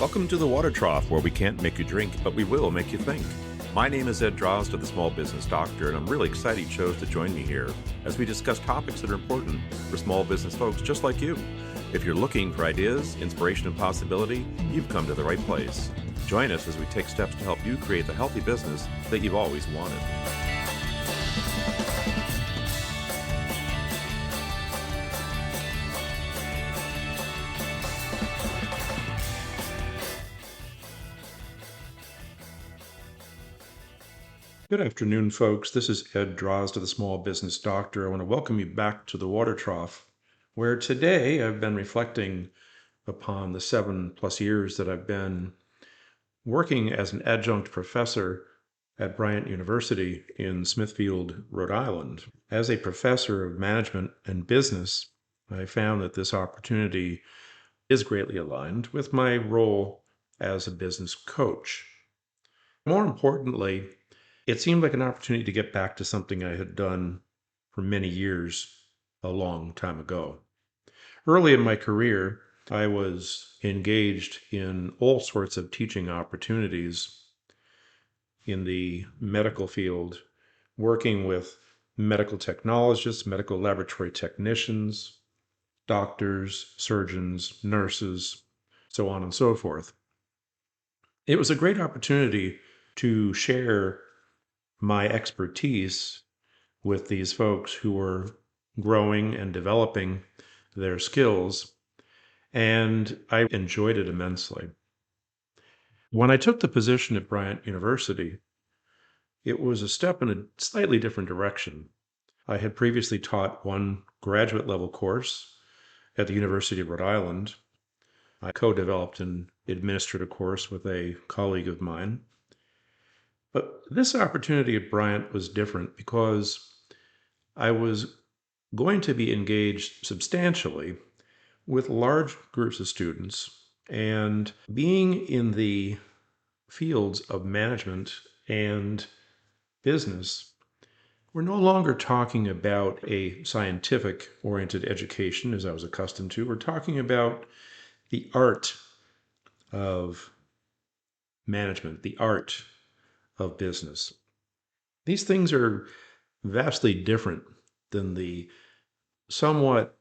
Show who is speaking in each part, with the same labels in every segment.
Speaker 1: Welcome to the Water Trough, where we can't make you drink, but we will make you think. My name is Ed Drozd, the Small Business Doctor, and I'm really excited you chose to join me here as we discuss topics that are important for small business folks just like you. If you're looking for ideas, inspiration, and possibility, you've come to the right place. Join us as we take steps to help you create the healthy business that you've always wanted.
Speaker 2: Good afternoon, folks. This is Ed Drozd, the Small Business Doctor. I want to welcome you back to the Water Trough, where today I've been reflecting upon the 7+ years that I've been working as an adjunct professor at Bryant University in Smithfield, Rhode Island. As a professor of management and business, I found that this opportunity is greatly aligned with my role as a business coach. More importantly, it seemed like an opportunity to get back to something I had done for many years a long time ago. Early in my career, I was engaged in all sorts of teaching opportunities in the medical field, working with medical technologists, medical laboratory technicians, doctors, surgeons, nurses, so on and so forth. It was a great opportunity to share my expertise with these folks who were growing and developing their skills, and I enjoyed it immensely. When I took the position at Bryant University, it was a step in a slightly different direction. I had previously taught one graduate level course at the University of Rhode Island. I co-developed an administrative course with a colleague of mine. But this opportunity at Bryant was different because I was going to be engaged substantially with large groups of students, and being in the fields of management and business, we're no longer talking about a scientific oriented education as I was accustomed to. We're talking about the art of management, the art of business. These things are vastly different than the somewhat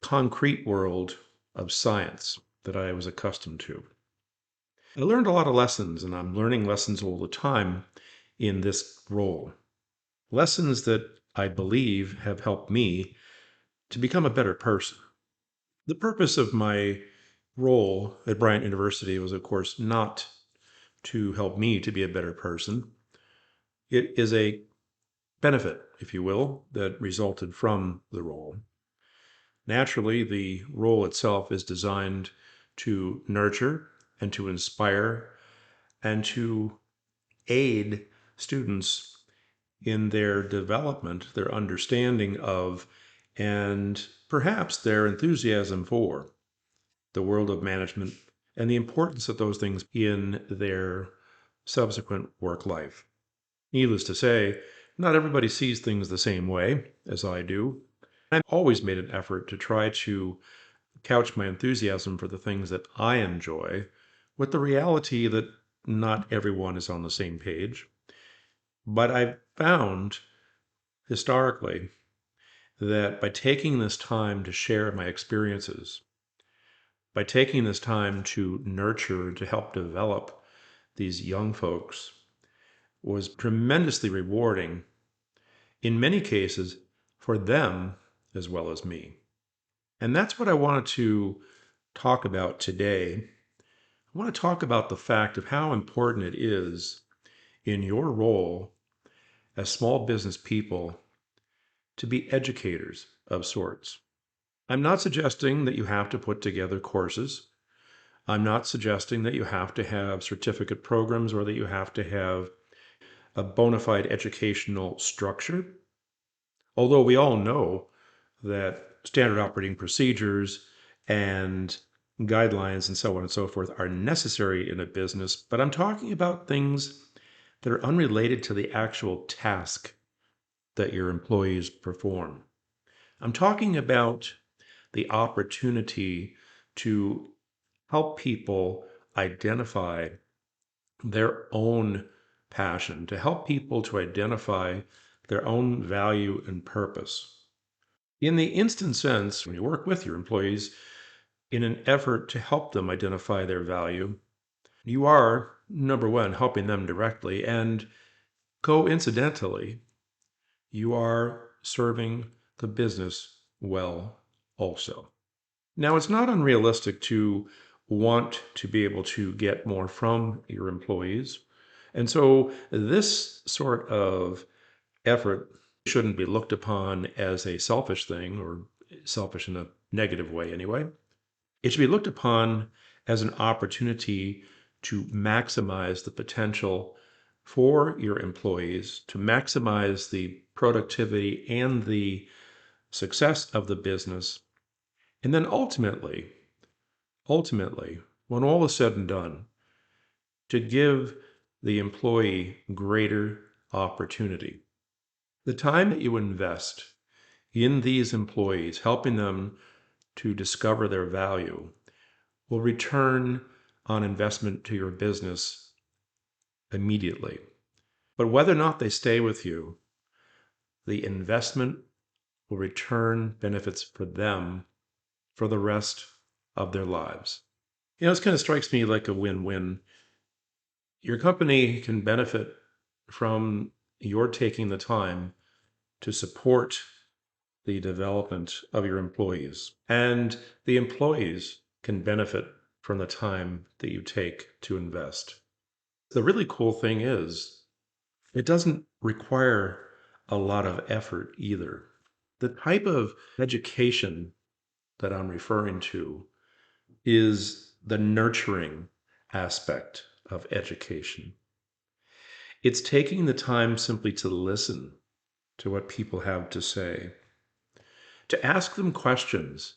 Speaker 2: concrete world of science that I was accustomed to. I learned a lot of lessons, and I'm learning lessons all the time in this role. Lessons that I believe have helped me to become a better person. The purpose of my role at Bryant University was, of course, not to help me to be a better person. It is a benefit, if you will, that resulted from the role. Naturally, the role itself is designed to nurture and to inspire and to aid students in their development, their understanding of, and perhaps their enthusiasm for the world of management and the importance of those things in their subsequent work life. Needless to say, not everybody sees things the same way as I do. I've always made an effort to try to couch my enthusiasm for the things that I enjoy with the reality that not everyone is on the same page. But I've found historically that by taking this time to share my experiences, by taking this time to nurture and to help develop these young folks, was tremendously rewarding, in many cases, for them as well as me. And that's what I wanted to talk about today. I want to talk about the fact of how important it is in your role as small business people to be educators of sorts. I'm not suggesting that you have to put together courses. I'm not suggesting that you have to have certificate programs or that you have to have a bona fide educational structure. Although we all know that standard operating procedures and guidelines and so on and so forth are necessary in a business, but I'm talking about things that are unrelated to the actual task that your employees perform. I'm talking about the opportunity to help people identify their own passion, to help people to identify their own value and purpose. In the instant sense, when you work with your employees in an effort to help them identify their value, you are, number one, helping them directly, and coincidentally, you are serving the business well also. Now, it's not unrealistic to want to be able to get more from your employees. And so, this sort of effort shouldn't be looked upon as a selfish thing, or selfish in a negative way anyway. It should be looked upon as an opportunity to maximize the potential for your employees, to maximize the productivity and the success of the business. And then ultimately, when all is said and done, to give the employee greater opportunity. The time that you invest in these employees, helping them to discover their value, will return on investment to your business immediately. But whether or not they stay with you, the investment will return benefits for them for the rest of their lives. This kind of strikes me like a win-win. Your company can benefit from your taking the time to support the development of your employees, and the employees can benefit from the time that you take to invest. The really cool thing is, it doesn't require a lot of effort either. The type of education that I'm referring to is the nurturing aspect of education. It's taking the time simply to listen to what people have to say, to ask them questions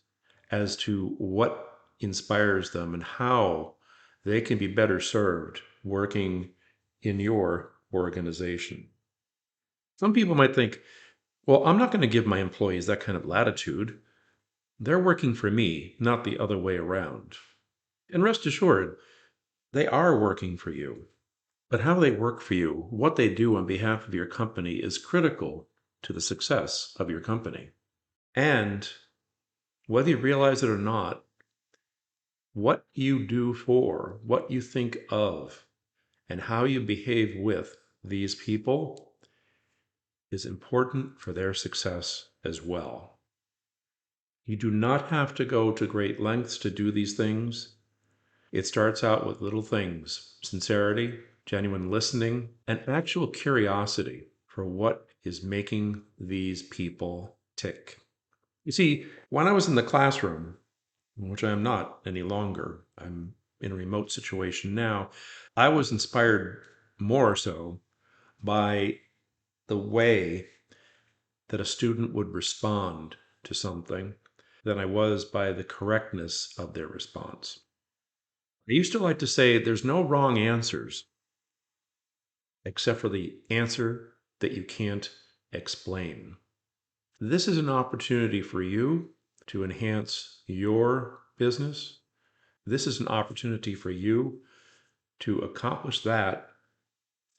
Speaker 2: as to what inspires them and how they can be better served working in your organization. Some people might think, well, I'm not going to give my employees that kind of latitude. They're working for me, not the other way around. And rest assured, they are working for you. But how they work for you, what they do on behalf of your company, is critical to the success of your company. And whether you realize it or not, what you do for, what you think of, and how you behave with these people is important for their success as well. You do not have to go to great lengths to do these things. It starts out with little things: sincerity, genuine listening, and actual curiosity for what is making these people tick. You see, when I was in the classroom, which I am not any longer, I'm in a remote situation now, I was inspired more so by the way that a student would respond to something than I was by the correctness of their response. I used to like to say there's no wrong answers except for the answer that you can't explain. This is an opportunity for you to enhance your business. This is an opportunity for you to accomplish that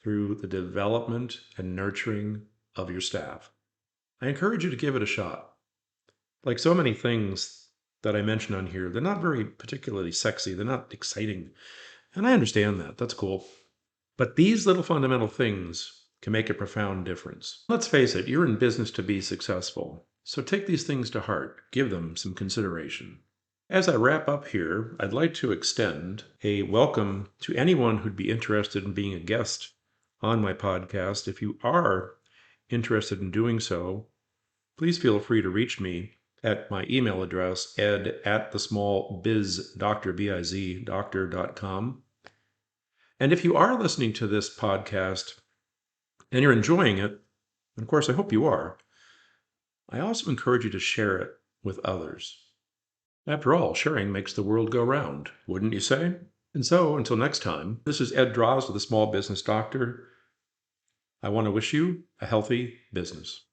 Speaker 2: through the development and nurturing of your staff. I encourage you to give it a shot. Like so many things that I mention on here, they're not very particularly sexy. They're not exciting. And I understand that. That's cool. But these little fundamental things can make a profound difference. Let's face it, you're in business to be successful. So take these things to heart. Give them some consideration. As I wrap up here, I'd like to extend a welcome to anyone who'd be interested in being a guest on my podcast. If you are interested in doing so, please feel free to reach me at my email address, ed@thesmallbizdoctor.com. And if you are listening to this podcast and you're enjoying it, and of course I hope you are, I also encourage you to share it with others. After all, sharing makes the world go round, wouldn't you say? And so, until next time, this is Ed Droz with the Small Business Doctor. I want to wish you a healthy business.